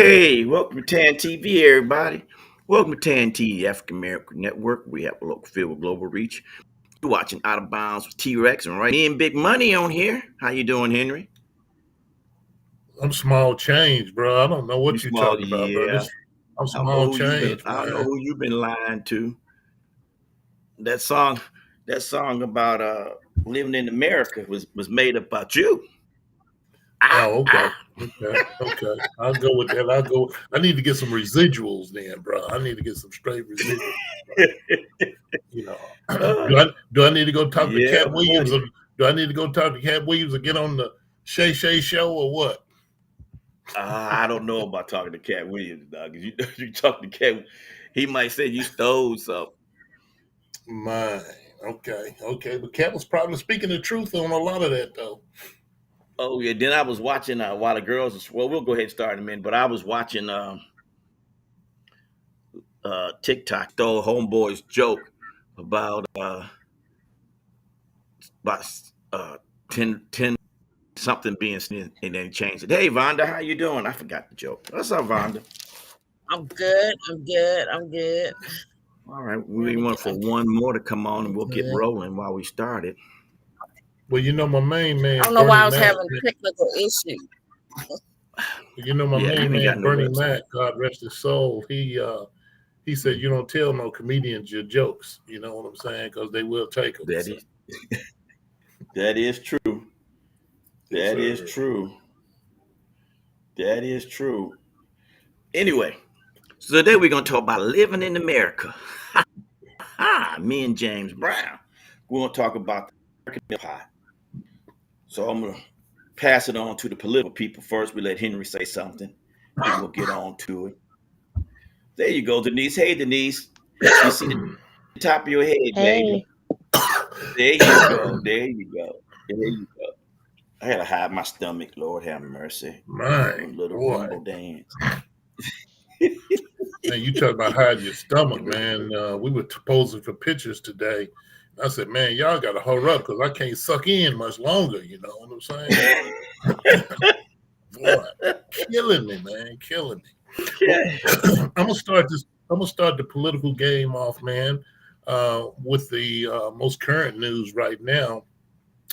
Hey, welcome to TAN TV, everybody. Welcome to TAN TV, African American Network. We have a local feel with global reach. You're watching Out of Bounds with T-Rex and right in Big Money on here. How you doing, Henry? I'm small change, bro. I don't know You what you're small, talking about, bro. yeah. I'm I don't know small who you been. change, I don't know man. who you been lying to. That song, that song about living in America was made about you. Ah, Oh, okay. ah. Okay. I'll go with that. I need to get some residuals then, bro. I need to get some straight residuals, bro. You know. Uh, Do I need to go talk to yeah, Cat Williams buddy. or do I need to go talk to Cat Williams and get on the Shay Shay show or what? I don't know about talking to Cat Williams, dog. You talk to Cat, he might say you stole something. Mine. Okay. But Cat was probably speaking the truth on a lot of that though. Oh yeah. Then I was watching while the girls. Well, we'll go ahead and start in a minute. But I was watching TikTok. Stole homeboy's joke about about uh 10 something being sneezed, and then he changed it. Hey Vonda, how you doing? I forgot the joke. What's up, Vonda? I'm good. I'm good. I'm good. All right, we I'm want good. for one more to come on, and I'm we'll get good. rolling while we started. Well, my main I man, don't know why Bernie I was Mac. having technical issues. My Yeah, you main ain't got man, no Bernie website. Mac, God rest his soul, he said you don't tell no comedians your jokes. You know what I'm saying? Because they will take them. That So is that is true. yes, That is sir. true. That is true. Anyway, so today we're gonna talk about living in America. Me and James Brown. We're gonna talk about the American Empire. So I'm gonna pass it on to the political people first. We let Henry say something, then we'll get on to it. There you go, Denise. Hey, Denise. You see the top of your head, baby. Hey, There you go. There you go. There you go. I had to hide my stomach. Lord have mercy. My Doing a little boy, rumble dance. man, you talk about hiding your stomach, man. We were posing for pictures today. I said, man, y'all got to hurry up because I can't suck in much longer. You know what I'm saying? Boy, killing me, man, killing me. Well, Okay. I'm gonna start this. I'm gonna start the political game off, man, with the most current news right now.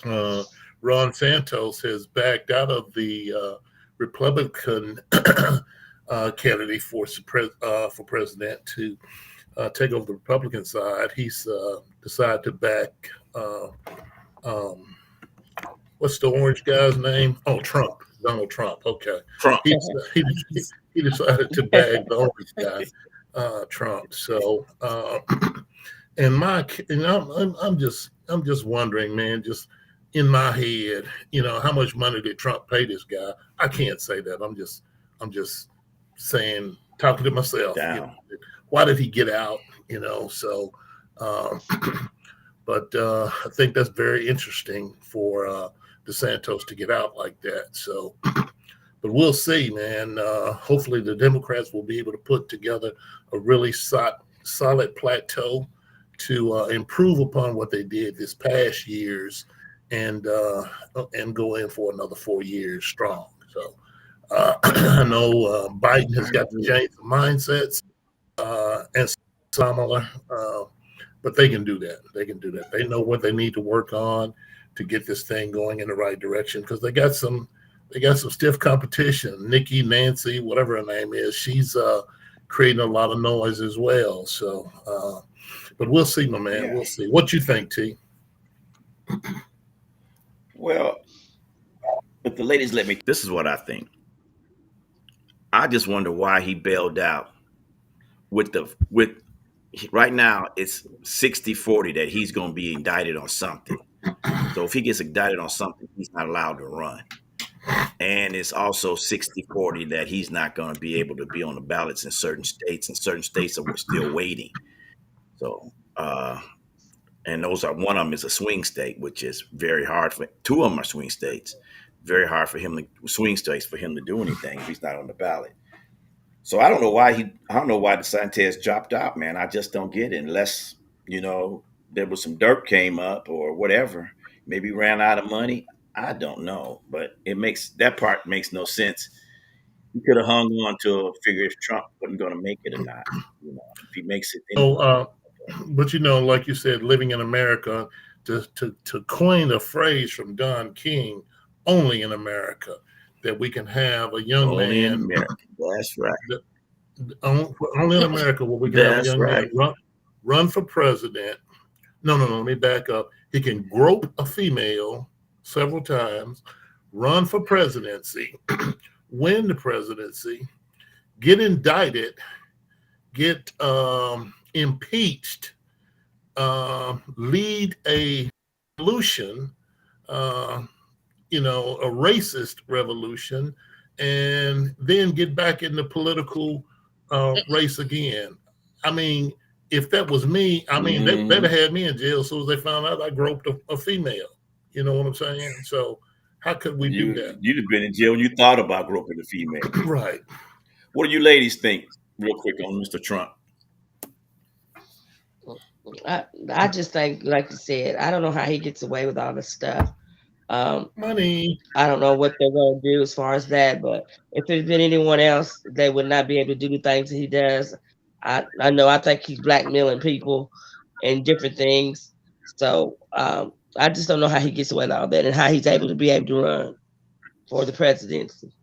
Uh, Ron Santos has backed out of the Republican candidate for president to take over the Republican side. He's decided to back. Um, what's the orange guy's name? Oh, Trump. Donald Trump. Okay, Trump. he he, he decided to bag the orange guy, Trump. So, and I'm just wondering, man, just in my head, how much money did Trump pay this guy? I can't say that. I'm just saying, talking to myself. Down. Why did he get out? So. Um, but I think that's very interesting for DeSantos to get out like that. So, but we'll see, man. Hopefully, the Democrats will be able to put together a really solid plateau to improve upon what they did this past years, and go in for another 4 years strong. So, I know Biden has got to change the mindsets and similar, but they can do that. They can do that. They know what they need to work on to get this thing going in the right direction because they got some stiff competition. Nikki, Nancy, whatever her name is, she's creating a lot of noise as well. So, but we'll see, my man. Yeah. We'll see. What you think, T? Well, if the ladies let me, this is what I think. I just wonder why he bailed out with right now it's 60-40 that he's going to be indicted on something. So if he gets indicted on something, he's not allowed to run. And it's also 60-40 that he's not going to be able to be on the ballots in certain states, and certain states are still waiting. So, and those are one of them is a swing state, which is very hard for two of them are swing states. Very hard for him to swing states for him to do anything if he's not on the ballot. So I don't know why the Sanchez dropped out, man. I just don't get it unless, there was some dirt came up or whatever. Maybe ran out of money. I don't know. But that part makes no sense. He could have hung on to figure if Trump wasn't going to make it or not. If he makes it Oh, anyway. but like you said, living in America, to coin a phrase from Don King, only in America, that we can have a young Only in man, America. That's right. only in America where we can have a That's young man right. run for president. No, no, no. Let me back up. He can grope a female several times, run for presidency, win the presidency, get indicted, get impeached, lead a revolution, uh, a racist revolution, and then get back in the political race again. I mean, if that was me, I mean, they'd Hmm. have had me in jail as soon as they found out I groped a female. You know what I'm saying? So, how could we do that? You'd have been in jail when you thought about groping a female. Right. What do you ladies think, real quick, on Mr. Trump? I just think, like you said, I don't know how he gets away with all this stuff. Um, Money. I don't know what they're going to do as far as that, but if there's been anyone else, they would not be able to do the things that he does. I know. I think he's blackmailing people and different things. So I just don't know how he gets away with all that and how he's able to be able to run for the presidency.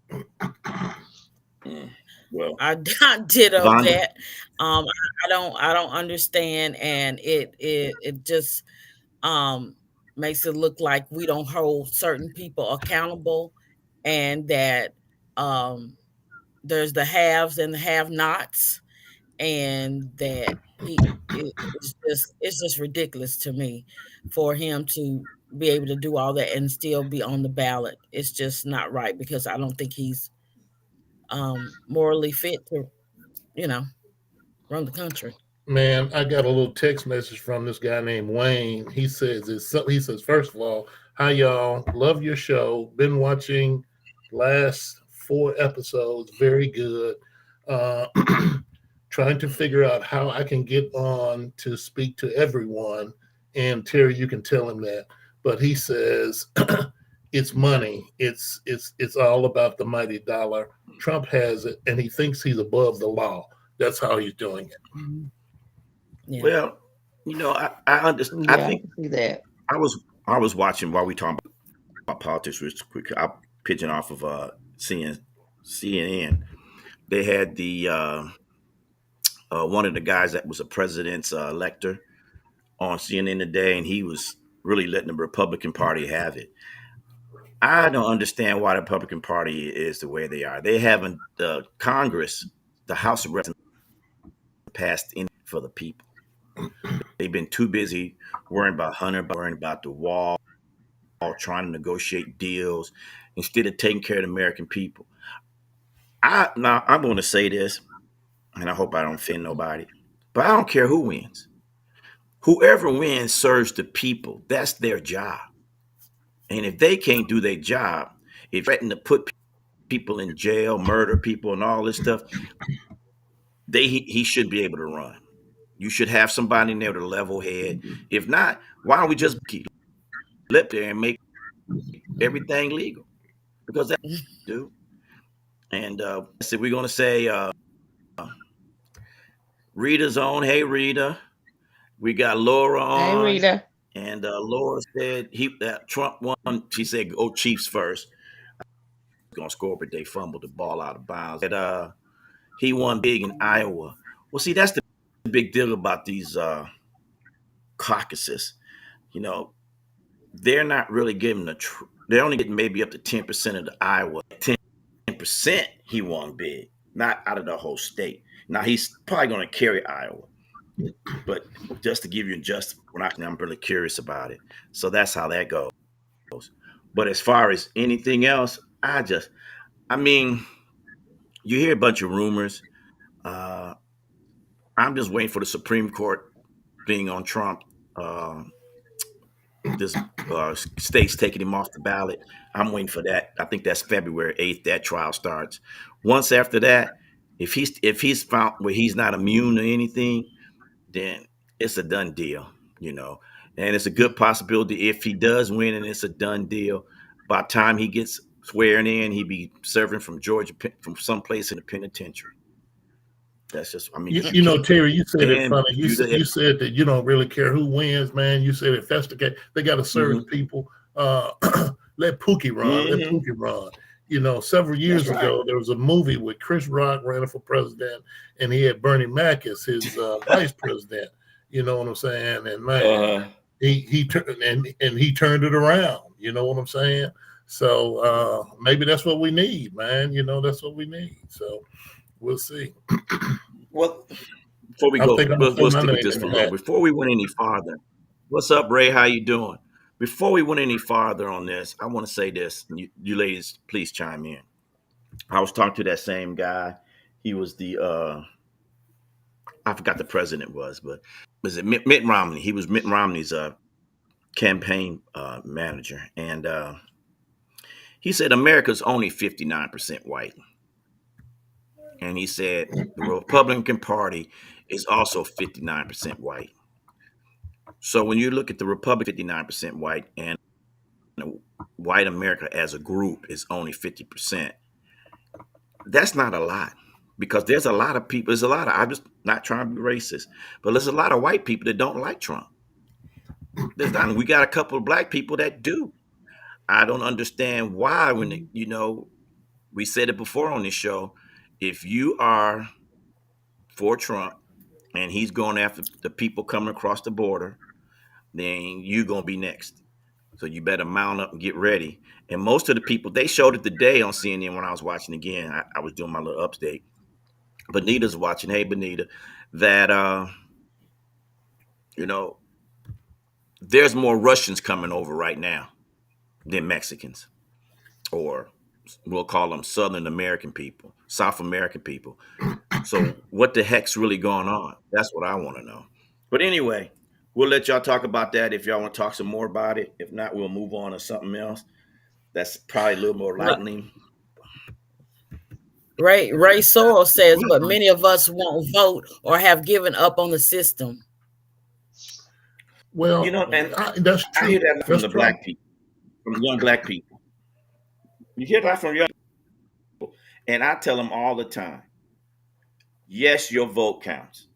Mm. Well, I ditto Vonda. that. I don't understand, and it just um makes it look like we don't hold certain people accountable, and that um there's the haves and the have-nots, and that it's just ridiculous to me for him to be able to do all that and still be on the ballot. It's just not right because I don't think he's morally fit to, you know, run the country. Man, I got a little text message from this guy named Wayne. He says, first of all, hi y'all, love your show. Been watching last 4 episodes, very good. Uh, trying to figure out how I can get on to speak to everyone. And Terry, you can tell him that. But he says it's money. It's all about the mighty dollar. Trump has it, and he thinks he's above the law. That's how he's doing it. Mhm. Yeah. Well, I understand. I Yeah, I think can see that. I was watching while we talking about politics real quick. I pigeon off of CNN. They had the one of the guys that was a president's elector on CNN today, and he was really letting the Republican Party have it. I don't understand why the Republican Party is the way they are. They haven't the Congress, the House of Representatives, passed anything for the people. They've been too busy worrying about Hunter, worrying about the wall, trying to negotiate deals instead of taking care of the American people. I'm going to say this, and I hope I don't offend nobody, but I don't care who wins. Whoever wins serves the people. That's their job. And if they can't do their job, if threaten to put people in jail, murder people, and all this stuff, he should be able to run. You should have somebody in there with a level head. If not, why don't we just keep lip there and make everything legal? Because that's what we do. And so we're going to say Rita's on. Hey, Rita. We got Laura Hey, on. Rita. And Laura said Trump won. She said, "Go Chiefs first." Going to score, but they fumbled the ball out of bounds. He won big in Iowa. Well, see, that's the big deal about these caucuses. You know, they're not really giving they're only getting maybe up to 10% of the Iowa. 10% he won big, not out of the whole state. Now he's probably going to carry Iowa, but just to give you just, I'm really curious about it. So that's how that goes. But as far as anything else, I mean, you hear a bunch of rumors. Uh, I'm just waiting for the Supreme Court thing on Trump. Uh, this states taking him off the ballot. I'm waiting for that. I think that's February 8th. That trial starts. Once after that, if he's found where he's not immune to anything, then it's a done deal. You know, and it's a good possibility if he does win, and it's a done deal. By the time he gets swearing in, he'd be serving from Georgia, from someplace in the penitentiary. That's just, I mean, because you can't Terry, you said it stand funny. you to You said that you don't really care who wins, man. You said if that's the case, they got to serve the hmm people. Uh, let Pookie run. Let hmm Pookie run. Several That's years right. ago, there was a movie with Chris Rock running for president, and he had Bernie Mac as his vice president. You know what I'm saying? And man, Uh, he turned and he turned it around. You know what I'm saying? So maybe that's what we need, man. That's what we need. So we'll see. well, before we I go, think I'm gonna throw we'll my stick with name this in for the a little. hat. Before we went any farther, what's up, Ray? How you doing? Before we went any farther on this, I want to say this. And you ladies, please chime in. I was talking to that same guy. He was the I forgot the president but was it Mitt Romney? He was Mitt Romney's campaign manager, and he said America's only 59% white, and he said the Republican Party is also 59% white. So when you look at the Republican 59% white and white America as a group is only 50%, that's not a lot because there's a lot of people. There's a lot of, I'm just not trying to be racist, but there's a lot of white people that don't like Trump. There's not. We got a couple of black people that do. I don't understand why we said it before on this show. If you are for Trump and he's going after the people coming across the border, then you're gonna be next. So you better mount up and get ready. And most of the people, they showed it today on CNN when I was watching again. I was doing my little update. Benita's watching. Hey, Benita, that you know, there's more Russians coming over right now than Mexicans, or we'll call them Southern American people, South American people. So what the heck's really going on? That's what I want to know. But anyway, we'll let y'all talk about that if y'all want to talk some more about it. If not, we'll move on to something else that's probably a little more lightning. Ray Sorrell says, but many of us won't vote or have given up on the system. Well, And that's I true. hear that from That's the true. black people, from young black people. You hear that from young people. And I tell them all the time, yes, your vote counts.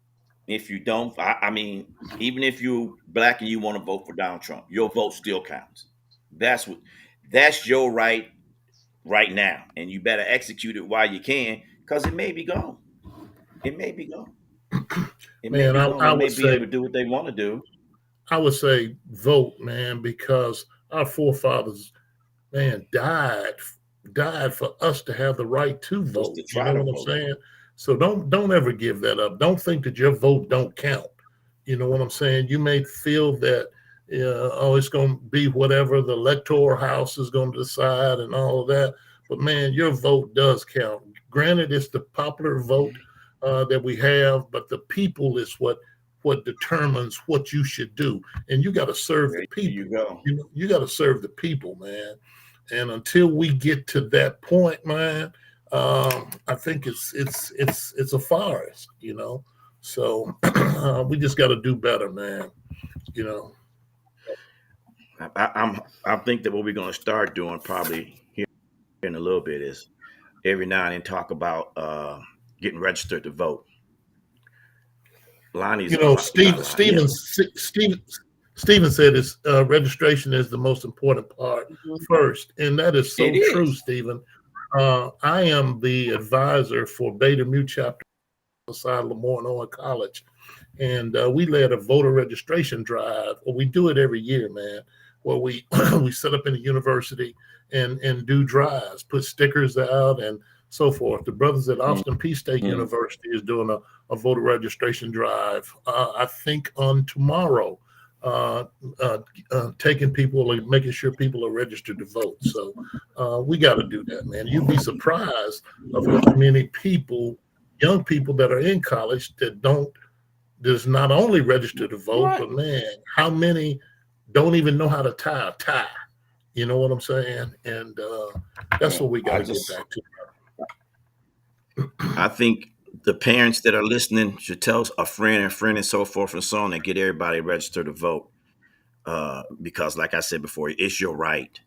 If you don't, I mean, even if you're black and you want to vote for Donald Trump, your vote still counts. That's what that's your right now. And you better execute it while you can, because it may be gone. It may be gone. It may Man, be gone. I They may would be say able to do what they want to do. vote, man, because our forefathers, man, died for us to have the right to Just vote. to You try know to what I'm vote. saying? So don't ever give that up. Don't think that your vote don't count. You know what I'm saying? You may feel that oh, it's going to be whatever the electoral house is going to decide and all of that. But man, your vote does count. Granted, it's the popular vote that we have, but the people is what determines what you should do, and you got to serve the There people. you go. You got to serve the people, man. And until we get to that point, man, I think it's a forest, So we just got to do better, man. You know. I think that what we're going to start doing probably here in a little bit is every now and then talk about getting registered to vote. Lonnie's not Lonnie. Yeah, Steven said his registration is the most important part first, and that is it so true, is. Steven. I am the advisor for Beta Mu chapter outside Lemoyne Owen College, and we led a voter registration drive. Well, we do it every year, man. Where we we set up in the university and do drives, put stickers out, and so forth. The brothers at Austin Peay State Mm-hmm. University is doing a voter registration drive. I think on tomorrow, uh, taking people and making sure people are registered to vote. So we got to do that, man. You'd be surprised of how many people, young people that are in college that don't does not only register to vote, Right. but man, how many don't even know how to tie a tie? You know what I'm saying? And that's what we got to get back to. I think the parents that are listening should tell a friend and so forth and so on and get everybody registered to vote. Because like I said before, it's your right.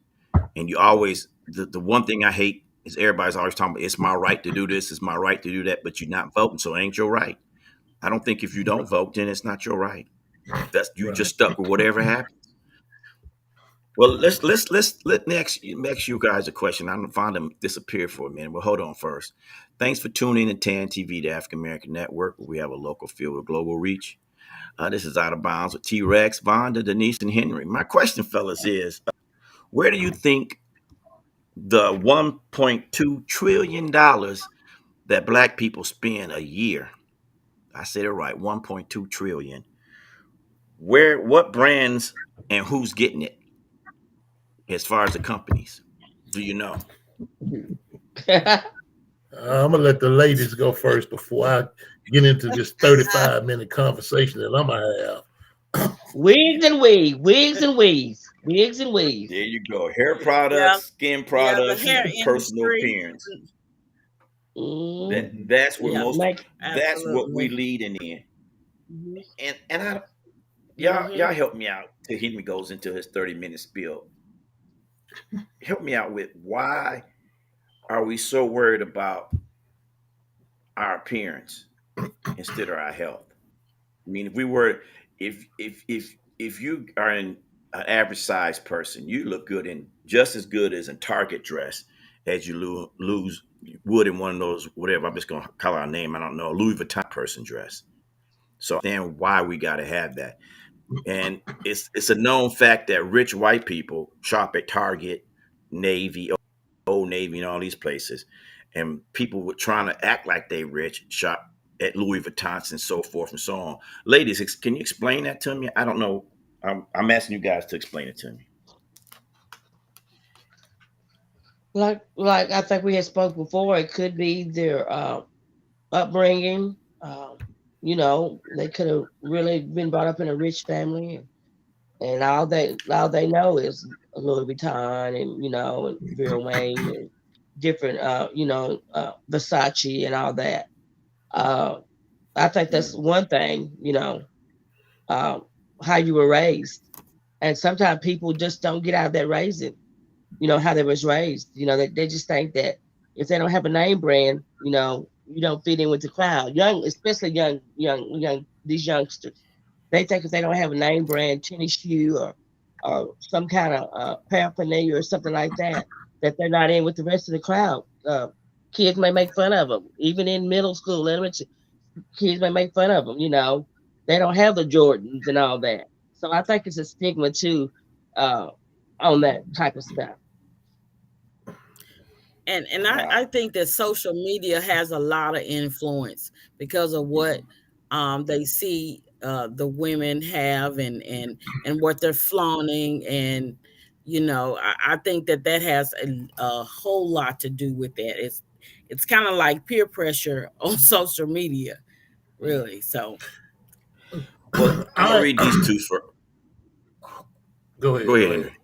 And you always the one thing I hate is everybody's always talking about it's my right to do this, it's my right to do that, but you're not voting, so it ain't your right. I don't think if you don't vote, then it's not your right. That's you Right. just stuck with whatever happened. Well, let me ask you guys a question. I'm gonna find them disappear for a minute. Well, hold on first. Thanks for tuning in to TAN TV, the African American Network, where we have a local feel with global reach. This is Out of Bounds with T Rex, Vonda, Denise, and Henry. My question, fellas, is where do you think the $1.2 trillion that black people spend a year? I said it right, 1.2 trillion. Where, what brands and who's getting it as far as the companies? Do you know? I'm gonna let the ladies go first before I get into this 35-minute conversation that I'm gonna have. Wigs and weave, wigs and weaves, wigs and weaves. There you go. Hair Yeah, products, skin yeah, the products, hair and personal industry. appearance. That Mm, Mhm. that's where Yeah, most make that's what we absolutely. leading in. Hmm. And I y'all Hmm. help me out till Henry goes into his 30-minute spiel. Help me out with why are we so worried about our appearance instead of our health? I mean, if we were, if you are an average size person, you look good in just as good as in Target dress as you lose would in one of those whatever. I'm just gonna call our name. I don't know, Louis Vuitton person dress. So I understand why we got to have that, and it's a known fact that rich white people shop at Target, Navy, Old Navy, and all these places, and people were trying to act like they rich shop at Louis Vuitton and so forth and so on. Ladies, can you explain that to me? I don't know. I'm asking you guys to explain it to me. like I think we had spoke before. It could be their upbringing. They could have really been brought up in a rich family, and all they know is Louis Vuitton and and Vera Wang and different Versace and all that. Uh, I think that's Mm. one thing. Um, how you were raised, and sometimes people just don't get out of that raising. How they was raised. They just think that if they don't have a name brand, you don't fit in with the crowd. Young, especially these youngsters. They think if they don't have a name brand tennis shoe or some kind of paraphernalia or something like that they're not in with the rest of the crowd. Kids may make fun of them, even in middle school, elementary. Kids may make fun of them. They don't have the Jordans and all that. So I think it's a stigma too uh, on that type of stuff. And I Wow. think that social media has a lot of influence because of what Hmm. they see the women have and what they're flaunting, and I think that that has a whole lot to do with that. It's kind of like peer pressure on social media, really. So Well, I'm gonna I read these two for. Go Go ahead, ahead, go ahead. Henry.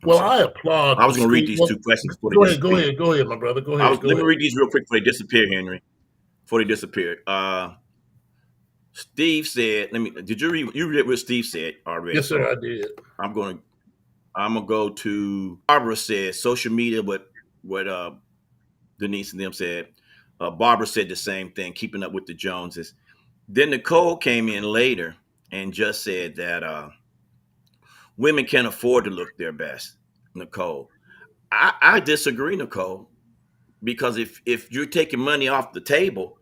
I'm Well, sorry. I applaud I the was gonna read school. these Well, two questions before they go disappear. ahead, go ahead, my brother. Go I was. ahead, go Let me ahead. read these real quick before they disappear, Henry. Before they disappear. Steve said. Let me. Did you read? You read what Steve said already. Yes, sir, So I did. I'm going. I'm gonna go to Barbara said social media, but what Denise and them said. Barbara said the same thing, keeping up with the Joneses. Then Nicole came in later and just said that women can't afford to look their best. Nicole, I disagree, Nicole, because if you're taking money off the table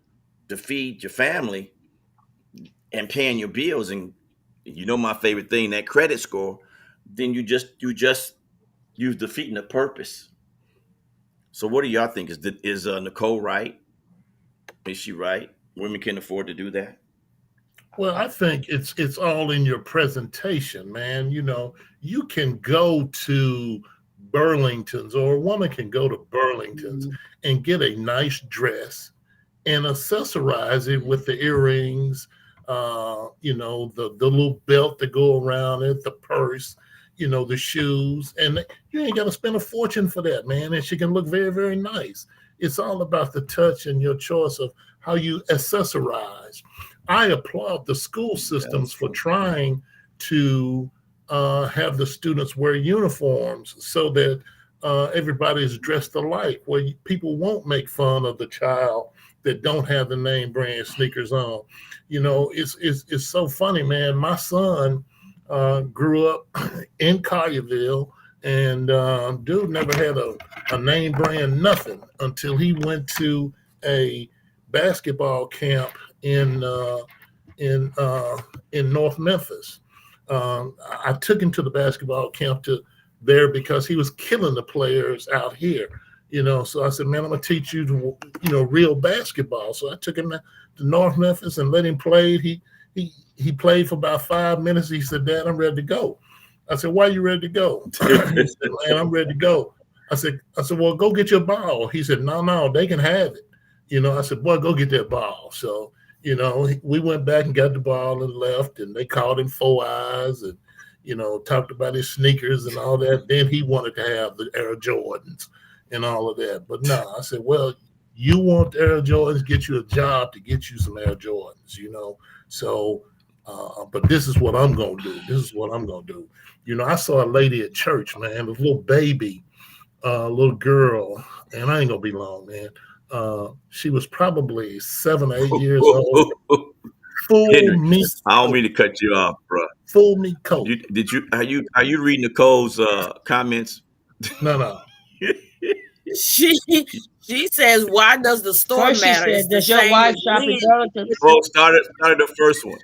to feed your family and paying your bills, and my favorite thing, that credit score, then you just you're defeating the purpose. So what do y'all think? Is Nicole right? Is she right? Women can afford to do that. Well, I think it's all in your presentation, man. You can go to Burlington's, or a woman can go to Burlington's mhm, and get a nice dress and accessorize it with the earrings, the little belt that go around it, the purse, the shoes, and you ain't got to spend a fortune for that, man. And she can look very, very nice. It's all about the touch and your choice of how you accessorize. I applaud the school That's systems for true. trying to have the students wear uniforms so that everybody's dressed alike, where people won't make fun of the child that don't have the name brand sneakers on. It's so funny, man. My son grew up in Collierville, and dude never had a name brand nothing until he went to a basketball camp in uh, in uh, in North Memphis. I took him to the basketball camp to there because he was killing the players out here. So I said, man, I'm gonna teach you to, real basketball. So I took him to North Memphis and let him play. He played for about 5 minutes. He said, Dad, I'm ready to go. I said, why are you ready to go? He said, man, I'm ready to go. I said, well, go get your ball. He said, no, they can have it. I said, boy, go get that ball. So, we went back and got the ball and left, and they called him Four Eyes and, talked about his sneakers and all that. Then he wanted to have the Air Jordans and all of that. But no, I said, well, you want the Air Jordans, get you a job to get you some Air Jordans. So, but this is what I'm going to do. This is what I'm going to do. I saw a lady at church, man, a little baby, little girl, and I ain't going to be long, man. She was probably 7 or 8 years old. Full Henry, meat I don't coat. mean to cut you off, bro. Full meat coat. Are you reading Nicole's comments? No. She she says, "Why does the store First, she matter? said, It's the "Does your same wife with shop at men." Burlington?" Bro, started the first one.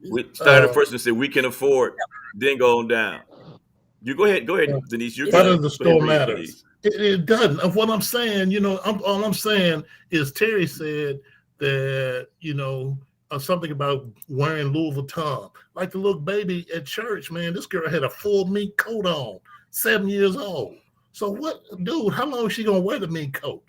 We started the Uh, first one and said we can afford, then go on down. You go ahead, Denise. You're why good. does the Go ahead, store read, matter? Denise. It doesn't. Of what I'm saying, all I'm saying is Terry said that, something about wearing Louis Vuitton. Like the little baby at church, man, this girl had a full meat coat on, 7 years old. So what, dude, how long is she going to wear the meat coat?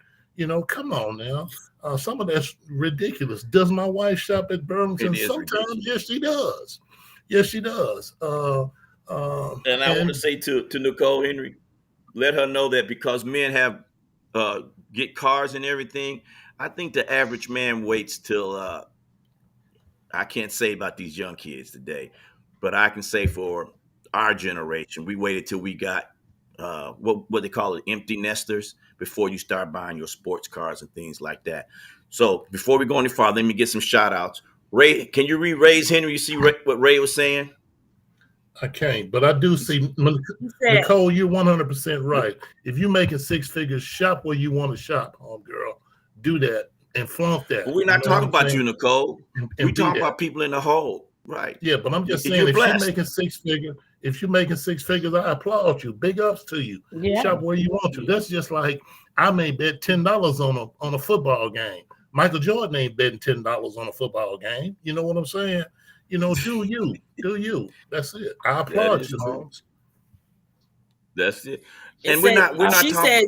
Come on now. Some of that's ridiculous. Does my wife shop at It Burlington? is Sometimes, ridiculous. yes, she does. Yes, she does. And I want to And say to Nicole Henry, let her know that because men have uh, get cars and everything, I think the average man waits till I can't say about these young kids today, but I can say for our generation, we waited till we got what they call it, empty nesters, before you start buying your sports cars and things like that. So before we go any farther, let me get some shout outs. Ray, can you read Ray's Henry? You see what Ray was saying? I can't, but I do see He said, Nicole. You're 100% right. If you're making six figures, shop where you want to shop, home girl. Do that and flaunt that. But we're You not know what talking I'm about you, saying? Nicole. We And be talking that. about people in the whole, right? Yeah, but I'm just saying, You're if she's blessed. making six figures, I applaud you. Big ups to you. Yeah. Shop where you want to. That's just like I may bet $10 on a football game. Michael Jordan ain't betting $10 on a football game. You know what I'm saying? Do you? Do you? That's it. I That applaud is you, true. Holmes. That's it. it And we're said, not we're not she talking. said,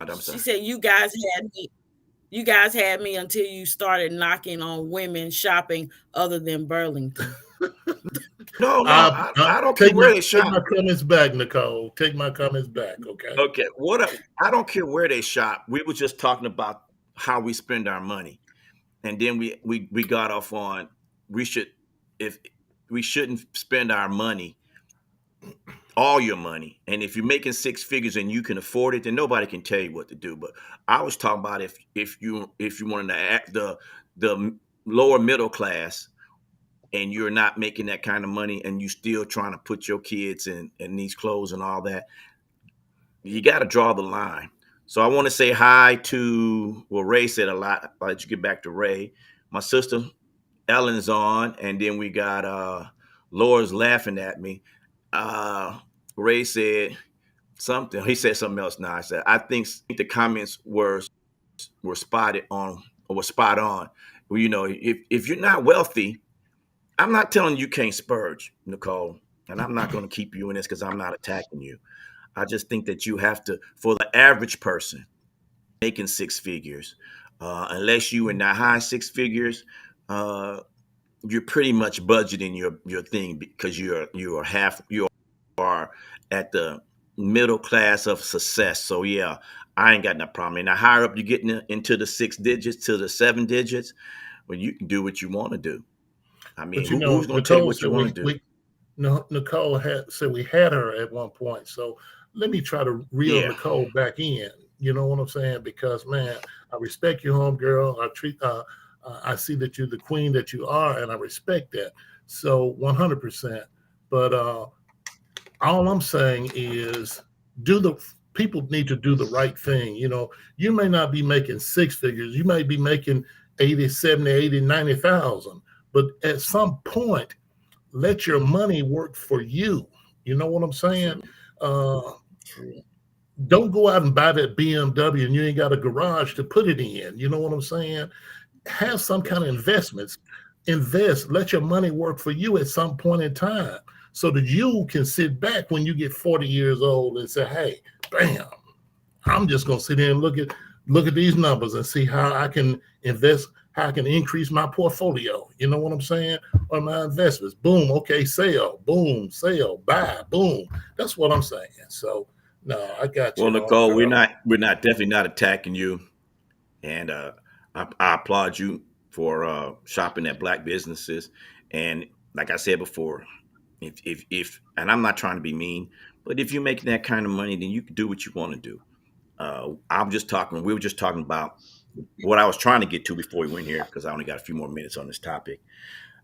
I'm she sorry. said, you guys had me until you started knocking on women shopping other than Burlington. No, I I don't care take where my they take shop. my comments back, Nicole. Take my comments back, okay? Okay, I don't care where they shop. We were just talking about how we spend our money, and then we got off on we should if we shouldn't spend our money, all your money, and if you're making six figures and you can afford it, then nobody can tell you what to do. But I was talking about if you wanted to act the lower middle class and you're not making that kind of money and you still trying to put your kids in these clothes and all that, you got to draw the line. So I want to say hi to, well, Ray said a lot. I'll let you get back to Ray. My sister Ellen's on, and then we got Laura's laughing at me. Uh, Ray said something. He said something else now. I said, I think the comments were spotted on or were spot on. Well, if you're not wealthy, I'm not telling you can't spurge, Nicole, and I'm not going to keep you in this because I'm not attacking you. I just think that you have to, for the average person making six figures, unless you in the high six figures, uh, you're pretty much budgeting your thing because you are at the middle class of success. So yeah, I ain't got no problem. And the higher up you get into the six digits to the seven digits, well, you can do what you want to do. I mean, But who's going to tell you Nicole what you said want to do? No, Nicole had said we had her at one point. So let me try to reel Yeah. Nicole back in. You know what I'm saying? Because man, I respect you, homegirl. I see that you're the queen that you are, and I respect that. So 100%. But all I'm saying is, do the people need to do the right thing. You may not be making six figures. You may be making 80, 70, 80, 90,000. But at some point, let your money work for you. You know what I'm saying? True. Uh, True. don't go out and buy that BMW and you ain't got a garage to put it in. You know what I'm saying? Have some That's kind of investments. Invest. Let your money work for you at some point in time so that you can sit back when you get 40 years old and say, hey, bam, I'm just gonna sit here and look at these numbers and see how I can invest, how I can increase my portfolio. You know what I'm saying? Or my investments. Boom, okay, sell, boom, sell, buy, boom. That's what I'm saying. So no, I got well, you, Nicole. We're homegirl. not. We're not definitely not attacking you, and I applaud you for shopping at black businesses. And like I said before, if and I'm not trying to be mean, but if you're making that kind of money, then you can do what you want to do. I'm just talking. We were just talking about what I was trying to get to before we went here because I only got a few more minutes on this topic.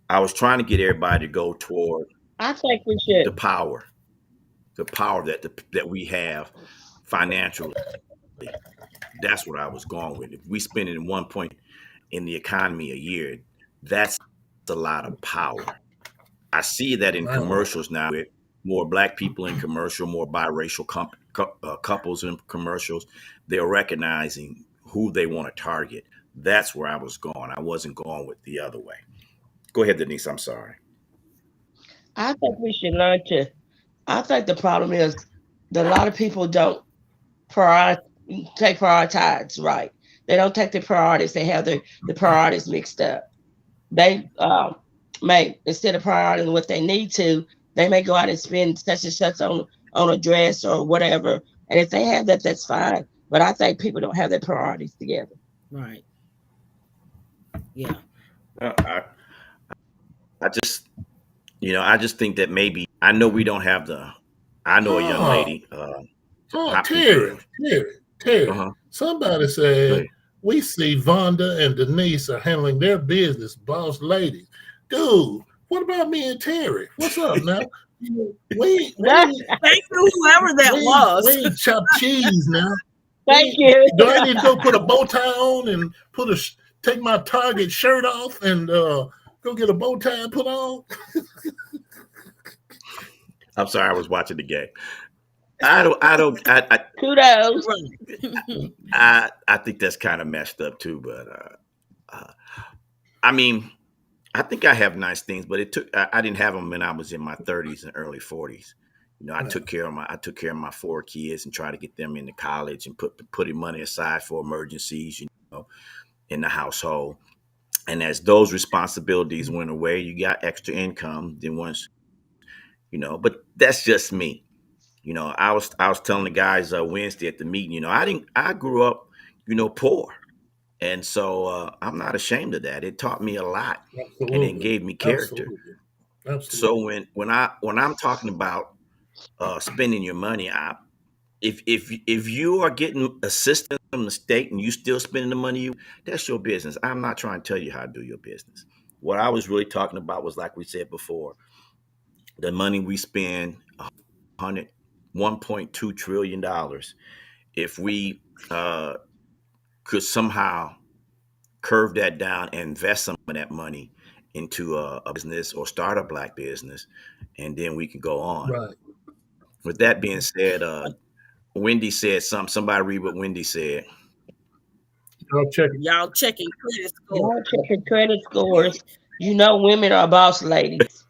I was trying to get everybody to go toward I think we the should. power, the power that we have financially. That's what I was going with. If we spend it in 1 point in the economy a year, that's a lot of power. I see that in Right. commercials now with more black people in commercial, more biracial couples in commercials. They're recognizing who they want to target. That's where I was going. I wasn't going with the other way. Go ahead, Denise. I'm sorry. I think we should learn to. I think the problem is that a lot of people don't prior, prioritize right. They don't take the priorities. They have the priorities mixed up. They may instead of prioritizing what they need to, they may go out and spend such and such on a dress or whatever. And if they have that, that's fine. But I think people don't have their priorities together. Right. Yeah. I, I just, I just think that maybe I know we don't have the. I know a young Oh, lady, oh, hot people Terry, in. Terry, Uh Terry. huh. Somebody Go said ahead. we see Vonda and Denise are handling their business, boss ladies. Dude, what about me and Terry? What's up now? We Thank you, whoever that we was. ain't chopped cheese now. Thank We you. do I need to go put a bow tie on and take my Target shirt off and go get a bow tie and put on? I'm sorry, I was watching the game. I don't. I don't. Kudos. Right. I think that's kind of messed up too. But uh, I mean, I think I have nice things, but it took. I didn't have them when I was in my 30s and early 40s. I took care of my four kids and tried to get them into college and putting money aside for emergencies. In the household. And as those responsibilities went away, you got extra income. Then once but that's just me. I was telling the guys Wednesday at the meeting. I grew up, poor, and so I'm not ashamed of that. It taught me a lot, and it Absolutely. gave me character. Absolutely. So Absolutely. when I'm talking about spending your money, if you are getting assistance from the state and you still spending the money, that's your business. I'm not trying to tell you how to do your business. What I was really talking about was like we said before, the money we spend, 1.2 trillion dollars. If we could somehow curve that down and invest some of that money into a business or start a black business, and then we can go on. Right. With that being said, Wendy said something. Somebody read what Wendy said. I'll check it. Y'all checking credit score. Y'all check your credit scores. You know women are boss ladies.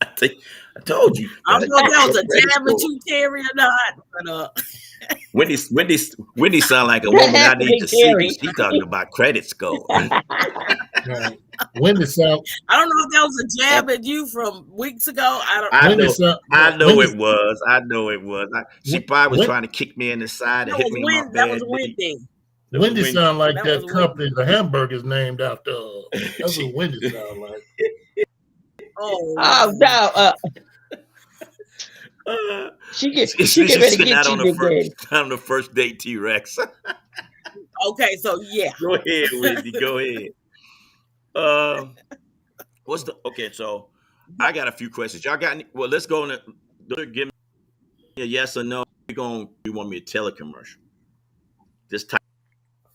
I think I told you, I gotta don't know if check that your was a credit jab at score. you, Terry, or not, but Wendy sound like a That woman has I to need be to see because Terry. she talking about credit score. Right. Wendy sound I don't know if that was a jab at you from weeks ago. I don't. I Wendy know, sound I know Wendy it was. I know it was. She probably was Wen- trying to kick me in the side and That hit was me in my That was bad knee. Wendy. That was Wendy Wendy. sound like That was that company Wendy. the hamburger's named after. That's what she, Wendy sound like. Oh Oh wow. no. She get ready to sitting get out you, Big Daddy. on the first date, T-Rex. Okay, so yeah. Go ahead, Wendy. Go ahead. Uh, what's the okay? So I got a few questions. Y'all got any? Well, let's go on. Give me a yes or no. You want me to tell a commercial? Just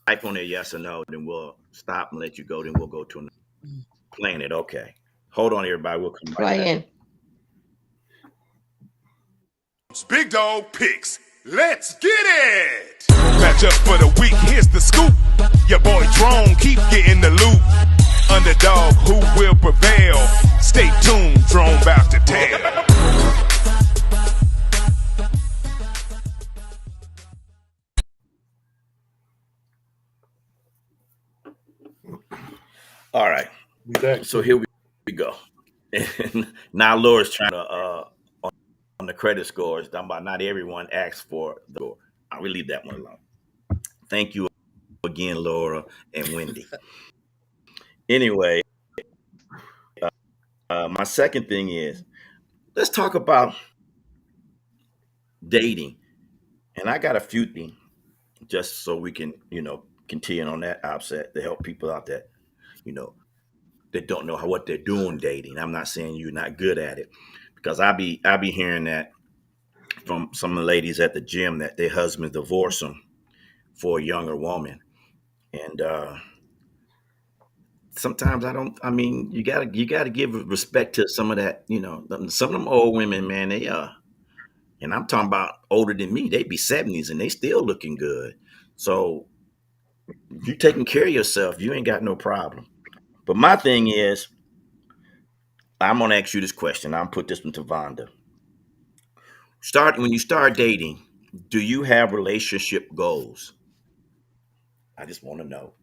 type on there yes or no. Then we'll stop and let you go. Then we'll go to another planet. Okay. Hold on, everybody. We'll come right back. Playing. Big dog picks. Let's get it. Match up for the week. Here's the scoop. Your boy Drone keep getting the loot. Underdog, who will prevail? Stay tuned. Drone about to tell. All right. So here we go. And now Laura's trying to on the credit scores. I'm about not everyone asks for the score. I'll leave that one alone. Thank you again, Laura and Wendy. Anyway, my second thing is let's talk about dating. And I got a few things just so we can, continue on that outset to help people out that, that don't know what they're doing dating. I'm not saying you're not good at it because I be hearing that from some of the ladies at the gym that their husband divorced them for a younger woman. And sometimes you gotta give respect to some of that, some of them old women, man, they and I'm talking about older than me, they be 70s and they still looking good. So if you taking care of yourself, you ain't got no problem. But my thing is, I'm gonna ask you this question. I'll put this one to Vonda. When you start dating, do you have relationship goals? I just want to know.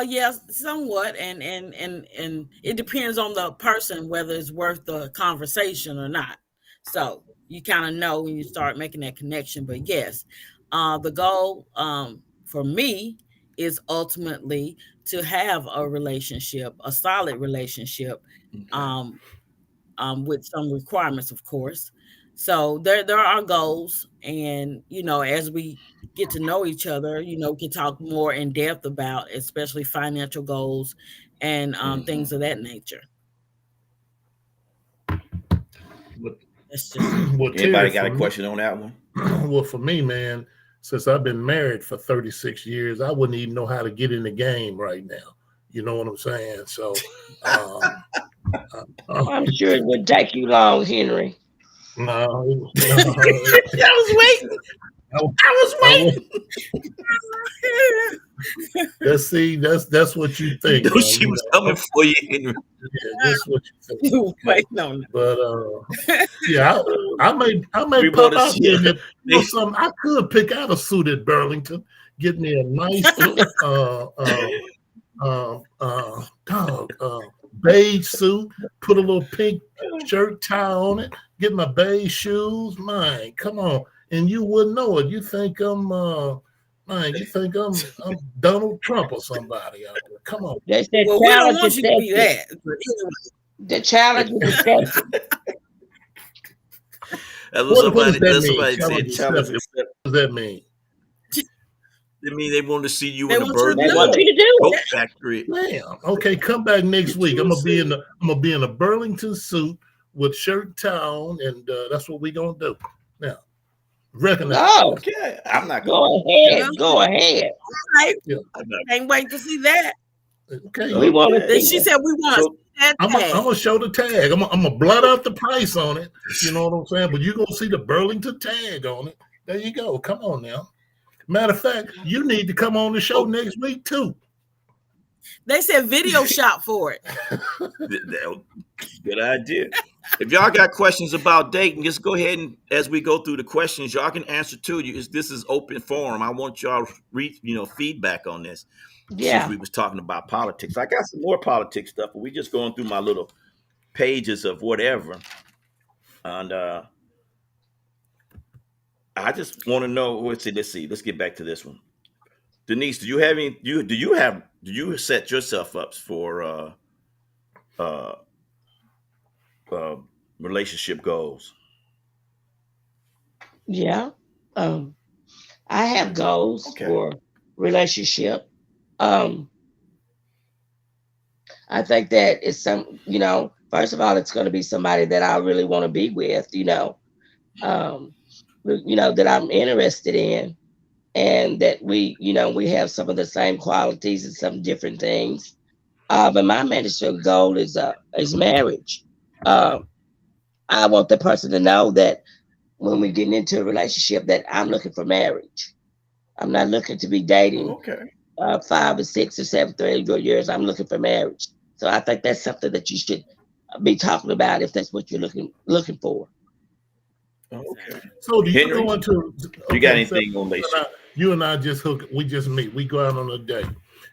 Yes, somewhat, and it depends on the person whether it's worth the conversation or not. So you kind of know when you start making that connection. But yes, the goal for me is ultimately to have a relationship, a solid relationship, Okay. with some requirements, of course. So there are goals, and as we get to know each other, we can talk more in depth about, especially financial goals and Mm-hmm. things of that nature. What, That's just it. Well, Terry, anybody got for a me, question on that one? well, for me, man, since I've been married for 36 years, I wouldn't even know how to get in the game right now. You know what I'm saying? So, I'm sure it would take you long, Henry. no, I was waiting. I, I was I, waiting. that's what you You think know now. she was coming for you, Henry. Yeah, that's what you think. Wait, no. But yeah, I may We want pop to out see there, and you. if something, I could pick out a suit at Burlington, get me a nice uh uh dog beige suit, put a little pink shirt tie on it, get my beige shoes. Man, come on, and you wouldn't know it. You think I'm Donald Trump or somebody out there. Come on. They said Well, we don't challenge want you to be accepted. that. But The challenge is accepted. That's What does that mean? somebody said. Challenge Challenge accepted. accepted. What does that mean? I mean, they want to see you they in a want you to They Burlington do want it. you to do coat it. factory. Damn. Okay, come back next week. I'm gonna be in a Burlington suit with shirt and tie on, and that's what we're gonna do. Now, recognize. Go. Okay, I'm not going. Go ahead. Go ahead. Right? Yeah. I'm not. Can't wait to see that. Okay. We want to Okay. Then see she it. said we want to So see that I'm tag. gonna show the tag. I'm gonna blot out the price on it. You know what I'm saying? But you're gonna see the Burlington tag on it. There you go. Come on now. Matter of fact, you need to come on the show next week too. They said video shop for it. good idea. If y'all got questions about dating, just go ahead and as we go through the questions, y'all can answer too. This is open forum. I want y'all feedback on this. Since Yeah. we was talking about politics, I got some more politics stuff, but we just going through my little pages of whatever, and I just want to know. Let's see. Let's get back to this one. Denise, do you have any? Do you set yourself up for uh, relationship goals? Yeah. Um, I have goals Okay. for relationship. Um, I think that it's first of all, it's going to be somebody that I really want to be with, um, that I'm interested in, and that we have some of the same qualities and some different things. But my major goal is marriage. Um, I want the person to know that when we're getting into a relationship, that I'm looking for marriage. I'm not looking to be dating Okay. 5 or 6 or 7 or 8 years. I'm looking for marriage. So I think that's something that you should be talking about if that's what you're looking for. Okay. Exactly. So do you Henry, go into you got so anything on relationship? you and I just hook. We just meet. We go out on a date,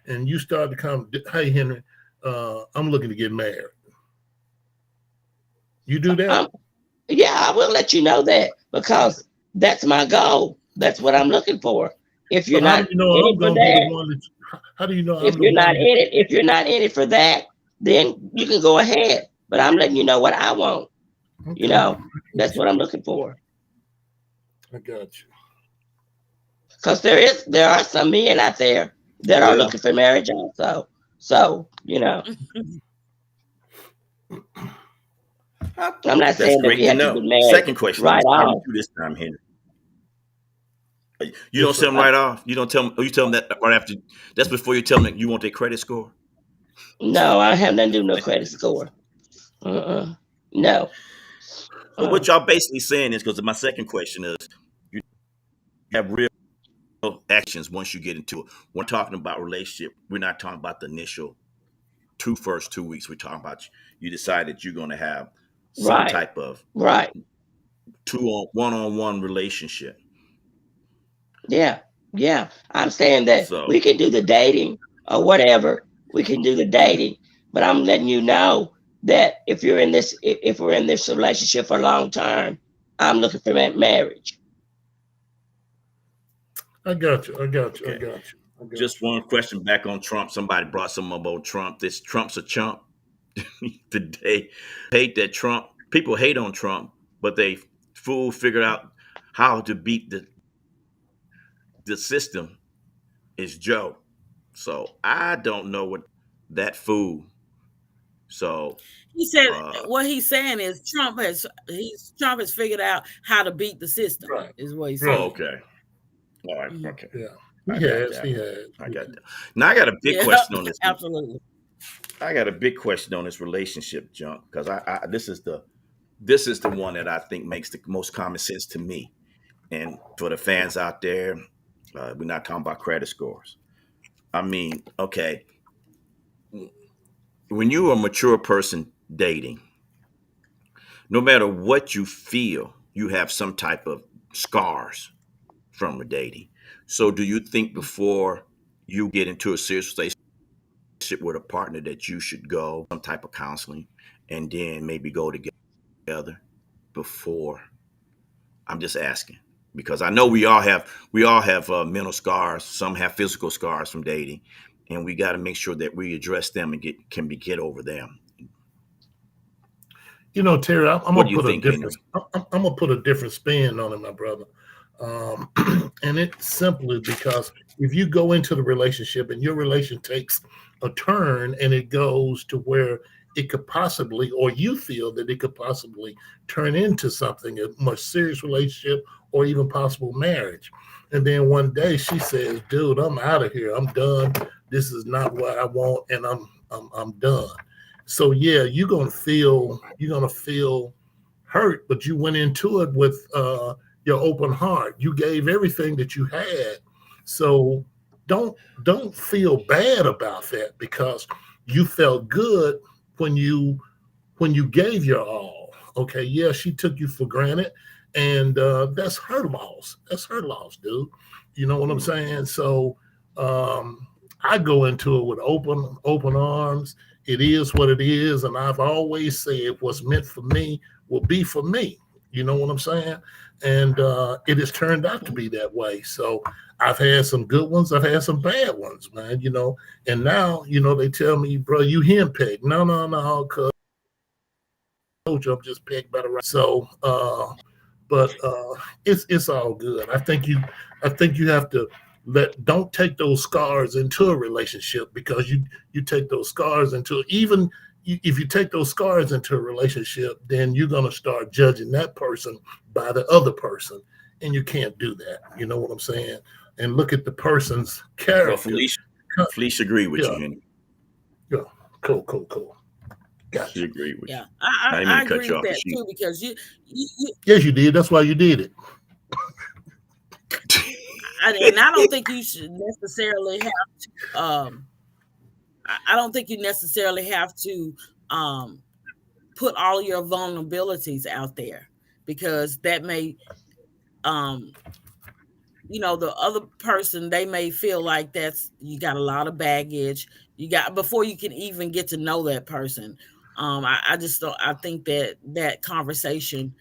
and you start to come. Hey, Henry, I'm looking to get married. You do that? Um, yeah, I will let you know that because that's my goal. That's what I'm looking for. If you're So how do not you know in I'm it for going to be the that, one that? How do you know if I'm the you're not one that? in it, if you're not in it for that, then you can go ahead. But I'm letting you know what I want. You Okay, know, that's what I'm looking for. I got you. Because there are some men out there that are Well, looking for marriage also. So, I'm not that's saying that great we to have to get know. married Second question. I'm right gonna start with off. you this time, Henry. You Yes, don't sir. tell them right off. You don't tell them. Or you tell them that right after. That's before you tell them that you want their credit score. No, I don't have nothing to do with no credit score. Uh-uh. No. So what Um, y'all basically saying is because my second question is you have real actions once you get into it. When talking about relationship, we're not talking about the initial first 2 weeks. We're talking about you decide that you're going to have some right, type of right. one-on-one relationship. Yeah, yeah. I'm saying that we So can do the dating or whatever. We can do the dating, but I'm letting you know that if we're in this relationship for long term, I'm looking for marriage. I got you. I got you. I okay, got you. I got just you. one question back on Trump. Somebody brought something about Trump. This Trump's a chump. Today, hate that Trump. People hate on Trump, but they fool figured out how to beat the system is Joe. So I don't know what that fool. So He said uh what he's saying is Trump has figured out how to beat the system, Right. is what he's Right. oh, saying. okay. All right, Mhm. okay. Yeah. I He got has. that He one. has. I Yeah. got that. Now I got a big Yeah, question on this. absolutely. I got a big question on this relationship junk because this is the one that I think makes the most common sense to me. And for the fans out there, we're not talking about credit scores. I mean, okay, when you're a mature person dating, no matter what you feel, you have some type of scars from a dating. So, do you think before you get into a serious relationship with a partner that you should go some type of counseling and then maybe go together before? I'm just asking because I know we all have mental scars. Some have physical scars from dating, and we got to make sure that we address them and get over them. Terry, I'm What gonna do you put a think, different. Henry? I'm gonna put a different spin on it, my brother. And it's simply because if you go into the relationship and your relation takes a turn and it goes to where it could possibly, or you feel that it could possibly turn into something, a much serious relationship or even possible marriage. And then one day she says, dude, I'm out of here. I'm done. This is not what I want, and I'm done. So yeah, you're gonna feel hurt, but you went into it with your open heart. You gave everything that you had. So don't feel bad about that because you felt good when you gave your all. Okay, yeah, she took you for granted, and that's her loss. That's her loss, dude. You know what I'm Hmm. saying? So I go into it with open arms. It is what it is, and I've always said what's meant for me will be for me. You know what I'm saying? And it has turned out to be that way. So I've had some good ones. I've had some bad ones, man. And now they tell me, bro, you henpecked. No, no, no, cuz told you I'm just pegged by the right. So, but it's all good. I think you have to don't take those scars into a relationship, because you take those scars into, even if you take those scars into a relationship, then you're gonna start judging that person by the other person, and you can't do that. You know what I'm saying? And look at the person's Well, character. Felicia agree with Yeah, you, Henry. yeah, cool. She Gotcha. agree with Yeah, you. I didn't mean I to cut agree you with off, but that she. too, because you Yes, you did. That's why you did it. and I don't think you should necessarily have to. I don't think you necessarily have to put all your vulnerabilities out there, because that may um the other person, they may feel like that's you got a lot of baggage, you got before you can even get to know that person. I just don't, I think that that conversation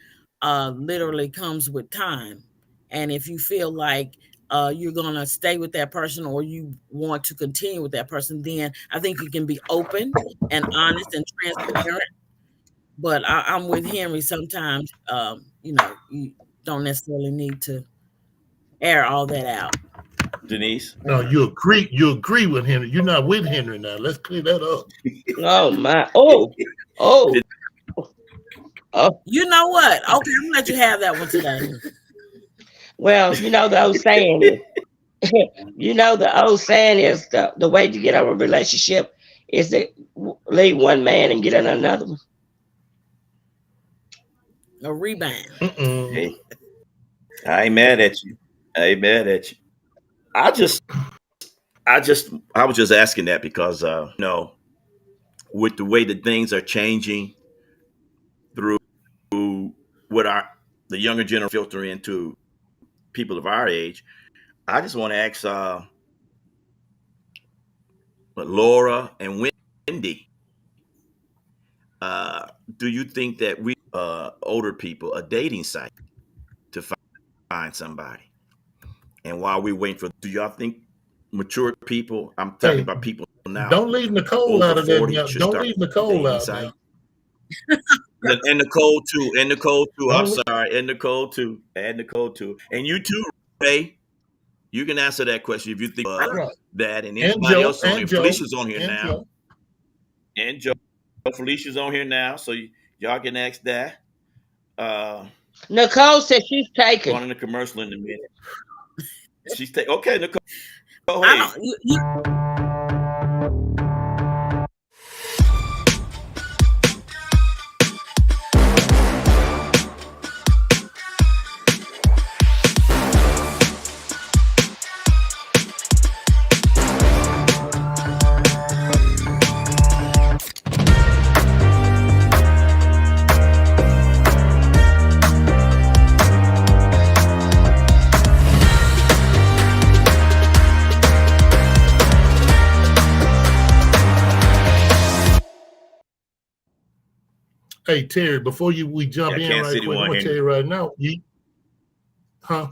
literally comes with time. And if you feel like you're gonna stay with that person, or you want to continue with that person, then I think you can be open and honest and transparent. But I'm with Henry. Sometimes you don't necessarily need to air all that out. Denise. No, you agree with Henry. You're not with Henry now. Let's clear that up. Oh my! Oh, oh. You know what? Okay, I'm gonna let you have that one today. Well, the old saying is, the old saying is the way to get out of a relationship is to leave one man and get in another one. A rebound. Mm-mm. Hey, I ain't mad at you. I ain't mad at you. I just, I was just asking that because, with the way that things are changing through what the younger generation filter into people of our age, I just want to ask Laura and Wendy, uh, do you think that we older people a dating site to find somebody? And while we wait for, do y'all think mature people? I'm talking Hey, about people now don't leave Nicole over out of that. 40 Now. should Don't start leave a Nicole dating out site. now. And Nicole too. And Nicole too. I'm Don't le- sorry. And Nicole too. And Nicole too. And you too, Ray. You can answer that question if you think I don't, right. that. And And anybody Joe, else on and here. Joe, Felicia's on here and now. Joe. And Joe. Felicia's on here now. So y'all can ask that. Uh, Nicole said she's taken. going in the commercial in a minute. She's okay, Nicole. Go I ahead. don't. You Hey Terry, before we jump Yeah, in Kansas right City quick, I'm won gonna here. tell you right now. Huh?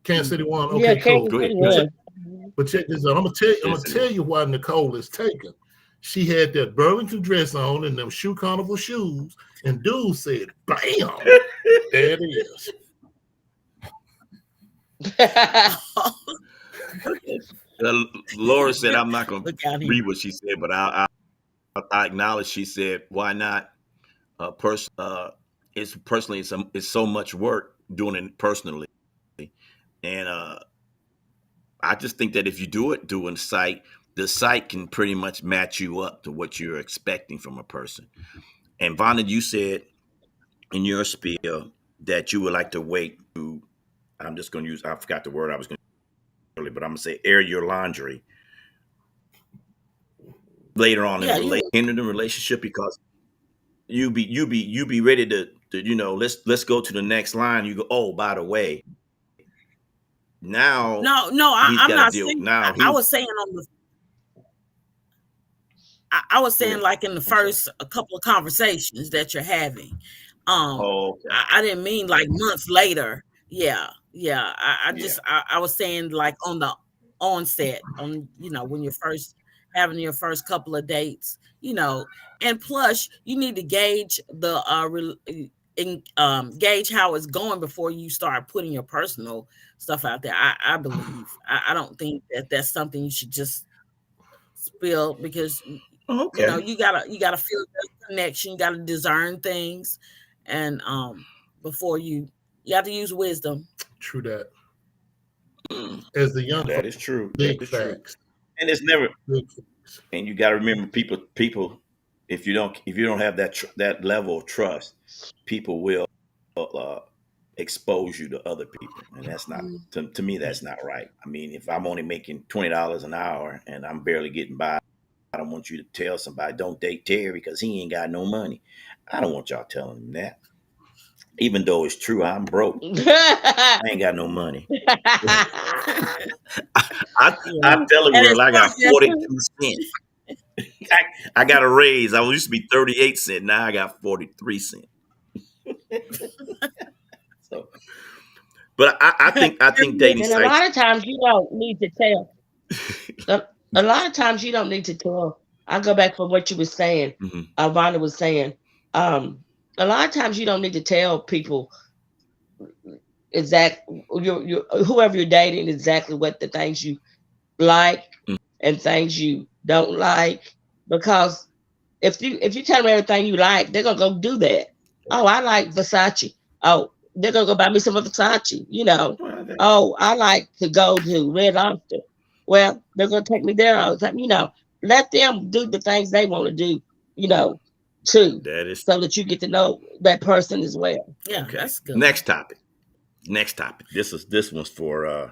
Kansas City won. Yeah, Okay, cool. Kansas Go ahead. City Go ahead. won. But check this out. I'm gonna tell you. I'm gonna Kansas City tell won. you why Nicole is taken. She had that Burlington dress on and them shoe carnival shoes, and dude said, "Bam, there it is." Laura said, I'm not going to look out here. read what she said, but I acknowledge she said, why not? It's personally, it's so much work doing it personally. And I just think that if you doing the site can pretty much match you up to what you're expecting from a person. And Vonda, you said in your spiel that you would like to wait to, I'm just going to use, I forgot the word I was going to use earlier, but I'm going to say air your laundry later on in Yeah, the you. in the relationship because you be ready to let's go to the next line. You go, oh, by the way, now No. he's I'm got to not deal. saying. Now I he's was saying on the. I was go saying ahead. like in the I'm sorry. first a couple of conversations that you're having. Oh, okay. I didn't mean like months later. Yeah. I Yeah. just I was saying like on the onset, on when you're first having your first couple of dates, and plus you need to gauge the gauge how it's going before you start putting your personal stuff out there. I believe I don't think that that's something you should just spill, because Oh, okay. you gotta feel the connection, you gotta discern things, and before you have to use wisdom. True that. Mm, As the young that folks, is true. That big is true. facts. And it's never. Big facts. And you got to remember, people. If you don't have that level of trust, people will uh, expose you to other people, and that's not Mm. to me. That's not right. I mean, if I'm only making $20 an hour and I'm barely getting by, I don't want you to tell somebody don't date Terry because he ain't got no money. I don't want y'all telling him that, even though it's true. I'm broke. I ain't got no money. I, Yeah, I tell the and it's girl I got processed. 42 cents. I got a raise. I used to be 38 cents. Now I got 43 cents. So, but I think dating And a sites. lot of times you don't need to tell. A, a lot of times you don't need to tell. I go back from what you were saying. Mhm. Vonda was saying. Um, a lot of times you don't need to tell people exact you whoever you're dating exactly what the things you like and things you don't like, because if you tell them everything you like, they're gonna go do that. Oh, I like Versace. Oh, they're gonna go buy me some of Versace. Well, Oh, I like to go to Red Lobster. Well, they're gonna take me there all the time. Let them do the things they want to do. You know, too, that is so that you get to know that person as well. Yeah, okay. that's good. Next topic. Next topic. This one's for.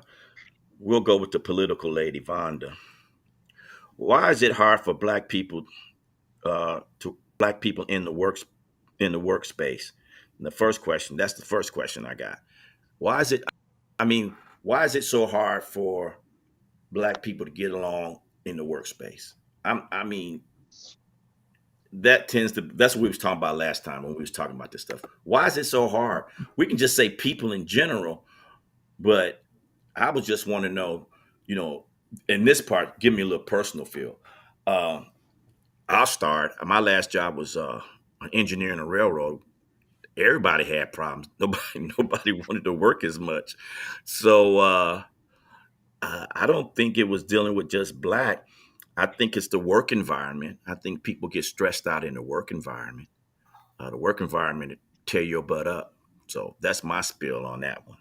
We'll go with the political lady Vonda. Why is it hard for black people in the workspace? And the first question. That's the first question I got. Why is it? I mean, why is it so hard for black people to get along in the workspace? I mean, that's what we was talking about last time when we was talking about this stuff. Why is it so hard? We can just say people in general, but I would just want to know, you know, in this part, give me a little personal feel. Uh, I'll start. My last job was an engineer in a railroad. Everybody had problems. Nobody wanted to work as much. So I don't think it was dealing with just black. I think it's the work environment. I think people get stressed out in the work environment. The work environment tear your butt up. So that's my spill on that one.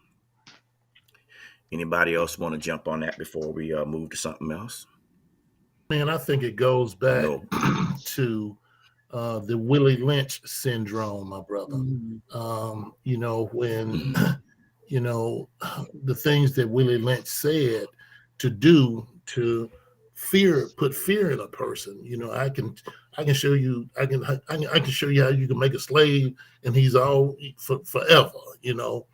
Anybody else want to jump on that before we move to something else? Man, I think it goes I back know. to the Willie Lynch syndrome, my brother. Mhm. When Mhm. the things that Willie Lynch said to do to put fear in a person. I can show you, I can show you how you can make a slave, and he's all forever. You know,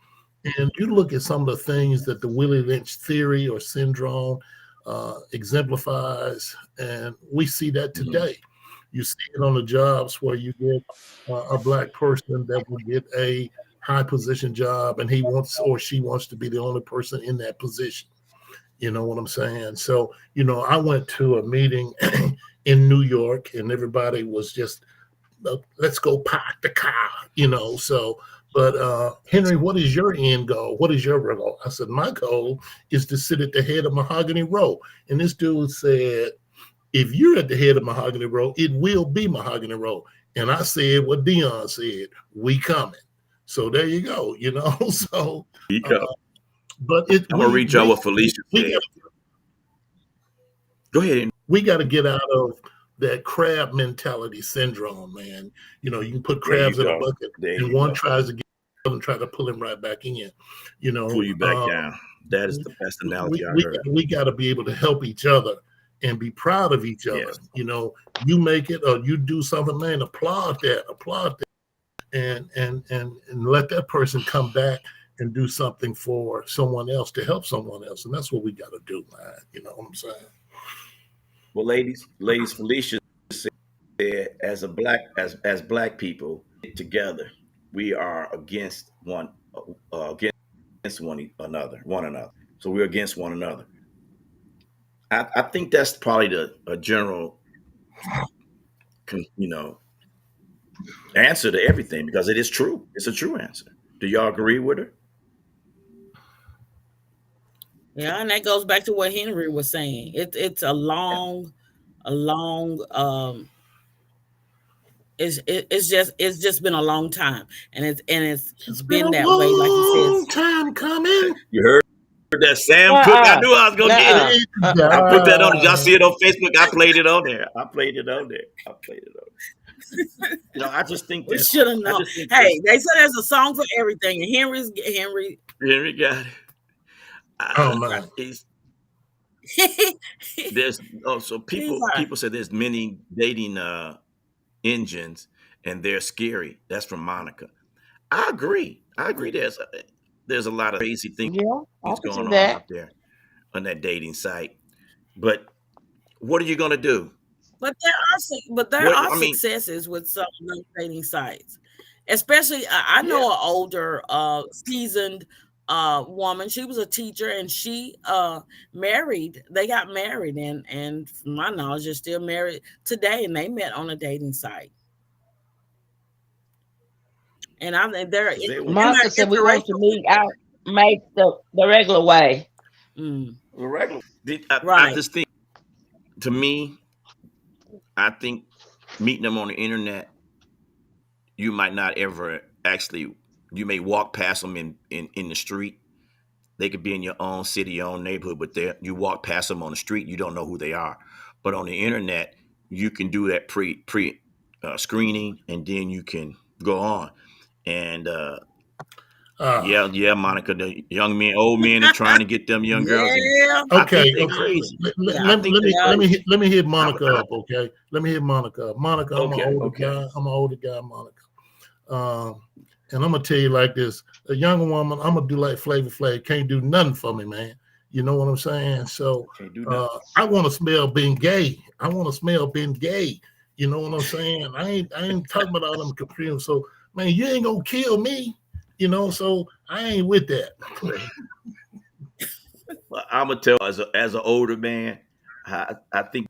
and you look at some of the things that the Willie Lynch theory or syndrome exemplifies, and we see that Mhm. today. You see it on the jobs where you get a black person that will get a high position job, and he wants or she wants to be the only person in that position. You know what I'm saying? So, I went to a meeting in New York, and everybody was just let's go park the car, So, but Henry, what is your end goal? What is your goal? I said, my goal is to sit at the head of Mahogany Row. And this dude said, if you're at the head of Mahogany Row, it will be Mahogany Row. And I said what Dion said, we coming. So there you go, So, Speak uh, up. but it I'm gonna we read y'all we what Felicia we said. got Go ahead. we got to get out of that crab mentality syndrome, man. You can put There you crabs in a go. bucket, There and you one go. tries to get and try to pull him right back in. You Pull know, you back down. That is the best we analogy I we, heard. we got to be able to help each other and be proud of each other. Yes. You make it or you do something, man. Applaud that, and let that person come back and do something for someone else to help someone else, and that's what we got to do, man. You know what I'm saying? Well, ladies, Felicia said, as black people together, we are against one another. So we're against one another. I think that's probably the a general, you know, answer to everything because it is true. It's a true answer. Do y'all agree with her? Yeah, and that goes back to what Henry was saying. It's Yeah. a long it's just been a long time, and it's It's been a been that way, like you said. long time coming. You heard that Sam cook? I Uh-uh. knew I was gonna get it. Uh-uh. Praise I Uh-uh. put that on. Y'all God. see it on Facebook? I played it on there. I played it on there. I played it on. I just think We that. should have I known. just think Hey, this. they said there's a song for everything, and Henry. Henry got it. Oh I, man. he's, there's also He's people. all right. People say there's many dating engines, and they're scary. That's from Monica. I agree. I agree. There's a lot of crazy things Yeah, I can see going on that. out there on that dating site. But what are you gonna do? But there What are I mean, successes with some of those dating sites. Especially, I yeah. know an older, seasoned woman. She was a teacher, and she married. They got married, and from my knowledge, they're still married today. And they met on a dating site, and I think they're Because they were Monica they're said we want to inspirational meet people. our mate the regular way. Mm, regular. I right. just think, to me, I think meeting them on the internet, you might not ever actually. You may walk past them in the street. They could be in your own city, your own neighborhood, but you walk past them on the street, you don't know who they are. But on the internet, you can do that pre screening, and then you can go on. And Uh, yeah, Monica, the young men, old men are trying to get them young girls, and Yeah. I okay, think they're okay. crazy. Yeah. I think they're Yeah. crazy. Let me hit Monica I, up, okay? Let me hit Monica up. Monica, I'm an okay, older okay. guy. I'm an older guy, Monica. And I'm gonna tell you like this: a younger woman, I'm gonna do like Flavor Flav, can't do nothing for me, man. You know what I'm saying? So Can't do nothing. I want to smell being gay. I want to smell being gay. You know what I'm saying? I ain't talking about all them caprices. So man, you ain't gonna kill me. You know, so I ain't with that. Well, I'm gonna tell as an older man, I think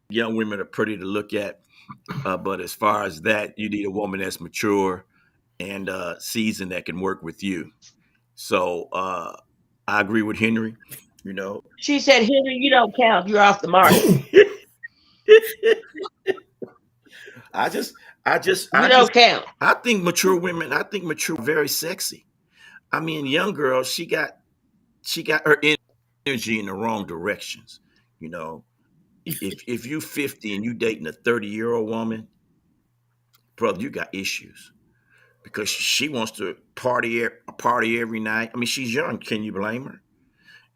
young women are pretty to look at. But as far as that, you need a woman that's mature and seasoned that can work with you. So I agree with Henry. You know, She said, Henry, you don't count. You're off the market. I just, I just, You I just, don't count. I think mature women. I think mature very sexy. I mean, young girls. She got her energy in the wrong directions. You know, if you 50 and you dating a 30-year-old woman, brother, you got issues because she wants to party every night. I mean, she's young. Can you blame her?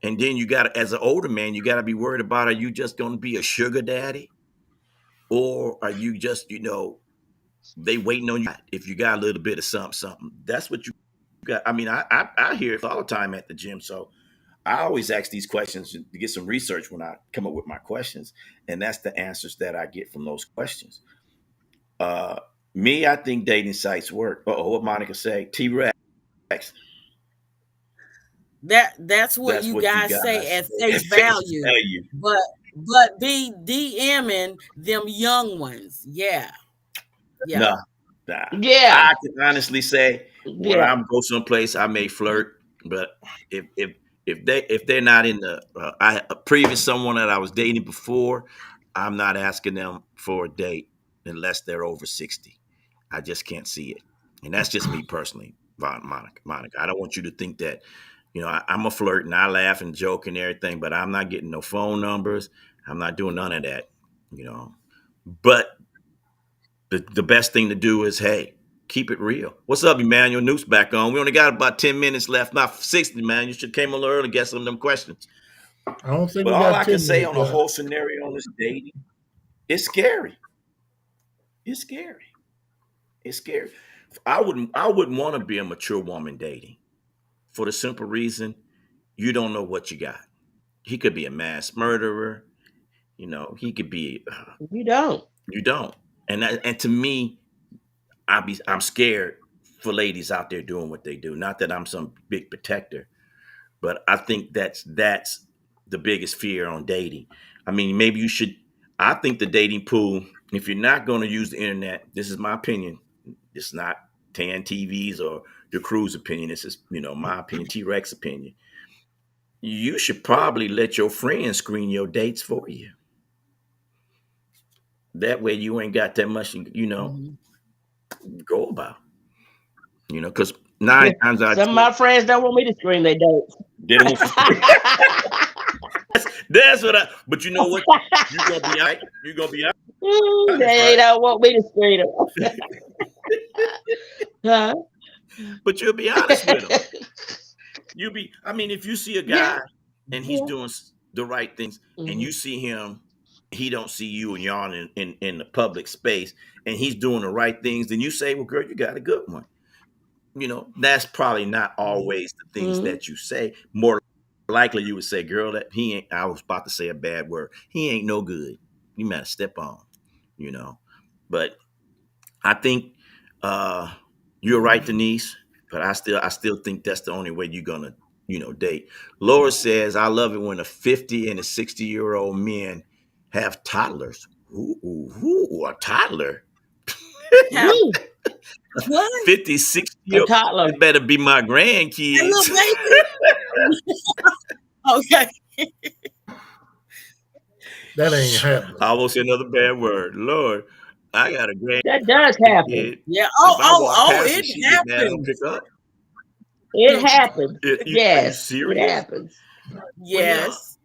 And then you got to, as an older man, you got to be worried about, are you just going to be a sugar daddy, or are you just, they waiting on you? If you got a little bit of something, that's what you got. I mean, I hear it all the time at the gym. So I always ask these questions to get some research when I come up with my questions, and that's the answers that I get from those questions. Uh, Me, I think dating sites work. Oh, what Monica say? T Rex. That's what That's you what you guys say guys at say at face face value, value. but be DMing them young ones. Yeah. Yeah. No, nah. Yeah. I can honestly say when Yeah. I go someplace, I may flirt, but if if if they're not in the a previous someone that I was dating before, I'm not asking them for a date unless they're over 60. I just can't see it, and that's just me personally, Monica. Monica, I don't want you to think that I'm a flirt and I laugh and joke and everything, but I'm not getting no phone numbers. I'm not doing none of that. You know, but the best thing to do is, hey, keep it real. What's up, Emmanuel? Noose back on. We only got about 10 minutes left, not 60, man. You should came a little early and get some of them questions. I don't think But we all got I can 10 say minutes, on the guys. whole scenario on this dating, it's scary. It's scary. It's scary. I wouldn't want to be a mature woman dating for the simple reason you don't know what you got. He could be a mass murderer. He could be. You don't. You don't. And to me, I'm scared for ladies out there doing what they do. Not that I'm some big protector, but I think that's the biggest fear on dating. I mean, maybe you should. I think the dating pool, if you're not going to use the internet, this is my opinion. It's not Tan TV's or the crew's opinion. This is, my opinion, T Rex opinion. You should probably let your friends screen your dates for you. That way you ain't got that much, Mhm. go about. Because nine times out of Some of 10, my friends don't want me to screen their dates. they don't want that's what I. But you know what? You're gonna be right. You're gonna be honest, They right? don't want me to screen them. Huh? But you'll be honest with them. You'll be. I mean, if you see a Yeah, guy and he's yeah. doing the right things, and you Mhm. see him, he don't see you, and y'all in the public space, and he's doing the right things, then you say, "Well, girl, you got a good one." That's probably not always the things Mhm. that you say. More likely, you would say, "Girl, that he ain't." I was about to say a bad word. He ain't no good. You might step on. You know, but I think uh, you're right, Denise. But I still think that's the only way you're gonna, date. Laura says, "I love it when a 50 and a 60-year-old men have toddlers." Ooh, a toddler. Have Woo, what? 50, 60 a year toddler. It better be my A little grandkids. baby? Okay. That ain't happening. I almost said another bad word. Lord, I got a That does happen. grandkid. Yeah. If I walk past and It she get mad, I don't pick happens. up. It happens. Are you Yes, it serious? happens. Well, yeah. Yes.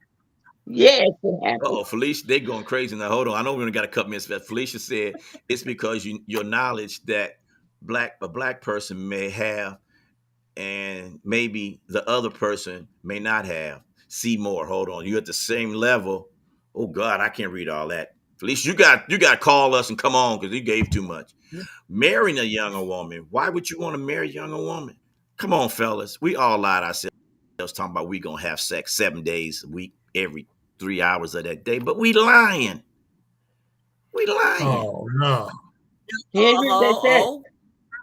Yes, it happens. Oh, Felicia, they going crazy now. Hold on, I know we only got a couple minutes. But Felicia said it's because your knowledge that a black person may have, and maybe the other person may not have. See more. Hold on, you at the same level. Oh God, I can't read all that. Felicia, you got to call us and come on because you gave too much. Marrying a younger woman. Why would you want to marry a younger woman? Come on, fellas. We all lied ourselves talking about we gonna have sex 7 days a week, every 3 hours of that day, but we lying. We lying. Oh no, Henry, they said Oh.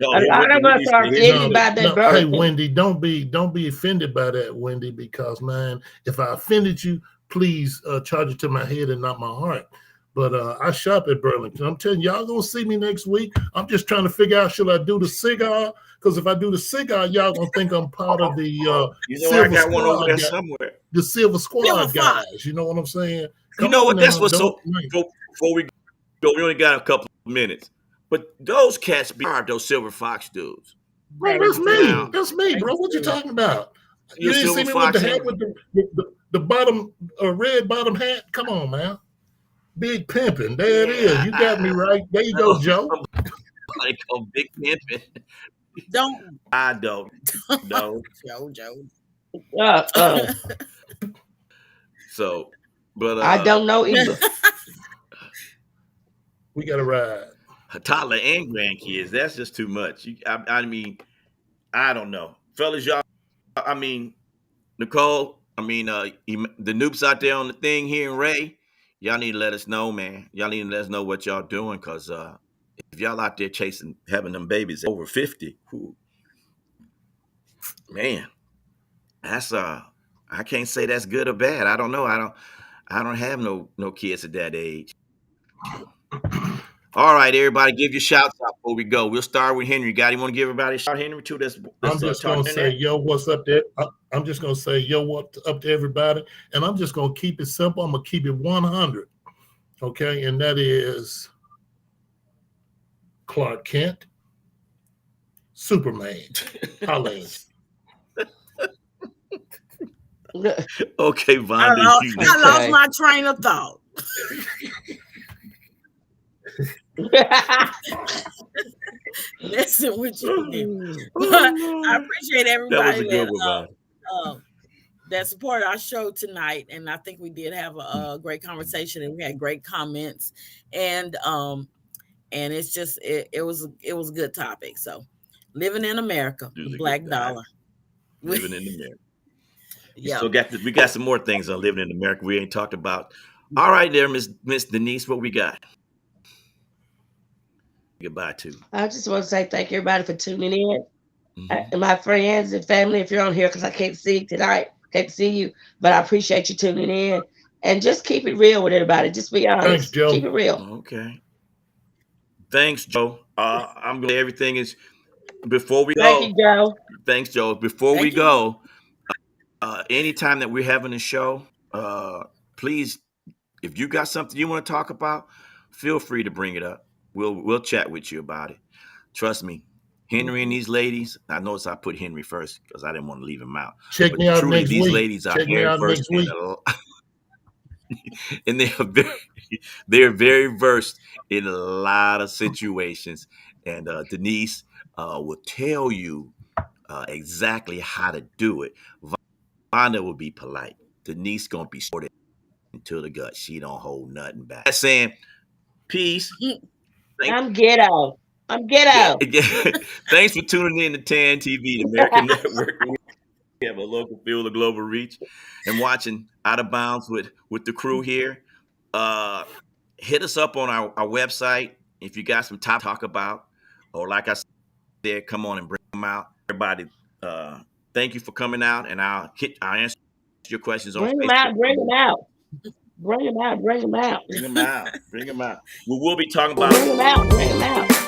Oh, a lot of what us do you are say? Henry offended no, said, by that no. Hey, brother. Wendy, don't be offended by that, Wendy, because man, if I offended you, please charge it to my head and not my heart. But I shop at Burlington. I'm telling y'all gonna see me next week. I'm just trying to figure out should I do the cigar? Because if I do the cigar, y'all gonna think I'm part of the I Silver got one over Squad there guy, somewhere. the Silver Silver Squad Fox. guys. You know what I'm saying? You Come know on what? That's now, what's don't. so. Before we go, we only got a couple of minutes. But those cats be hard. Those Silver Fox dudes. Bro, They that's me. Now, do. That's me, They bro. What you do. talking about? you You a didn't see Silver me with the Fox, hat Henry? with the bottom red bottom hat? Come on, man. Big pimping. There it is. Yeah, You got me right. There you go, Joe. somebody called Big Pimpin'. Don't I don't know. Jojo. Uh, uh, So, but I don't know either. We got to ride. toddler and grandkids, that's just too much. I mean, I don't know. Fellas, y'all, I mean, Nicole, I mean, the noobs out there on the thing here in Ray, y'all need to let us know, man. Y'all need to let us know what y'all doing, because if y'all out there chasing, having them babies over 50, whew, man, that's I can't say that's good or bad. I don't know. I don't have no kids at that age. All right, everybody, give your shouts out before we go. We'll start with Henry. God, you want to give everybody a shout, Henry, too? That's I'm just talking gonna say, internet. yo, what's up there? I'm just gonna say, yo, what's up to everybody, and I'm just gonna keep it simple. I'm gonna keep it 100, okay? And that is Clark Kent, Superman. Holla at Okay, Vonda, you I next. lost Okay. my train of thought. Listen with you again. But I appreciate That was everybody a good one, Vonda. uh, that supported our show tonight, and I think we did have a great conversation, and we had great comments, and it's just it was a good topic. So, living in America, It was the a good black time. dollar. Living in America. Yeah. We got some more things on living in America we ain't talked about. All right, there, Miss Denise, what we got? Goodbye to. I just want to say thank everybody for tuning in. Hmm. And my friends and family, if you're on here, because I can't see you tonight, can't see you, but I appreciate you tuning in. and just keep it real with everybody. Just be Thanks, honest. Keep Joe. it real. Okay. Thanks, Joe. I'm gonna say everything is before we Thank you, go. Joe. Thanks, Joe. Before we Thank you. go, anytime that we're having a show, please, if you got something you want to talk about, feel free to bring it up. We'll chat with you about it. Trust me, Henry and Mhm. these ladies. I notice I put Henry first because I didn't want to leave him out. Check But me out truly, next these week. ladies are Check me very out versed next week. and they're very versed in a lot of situations. And Denise will tell you exactly how to do it. Vonda will be polite. Denise gonna be short into the gut. She don't hold nothing back. That's saying peace. Thank I'm ghetto. I'm yeah, ghetto. yeah. Thanks for tuning in to TAN TV, the American Network. We have a local feel, a global reach, and watching Out of Bounds with the crew here. Uh, Hit us up on our website if you got some top talk about, or like I said, come on and bring them out. Everybody, uh, thank you for coming out, and I'll answer your questions on Bring them Facebook. out. Bring them out. Bring them out. Bring them out. Bring them out. Bring them out. We will be talking Bring about them out. Bring them out.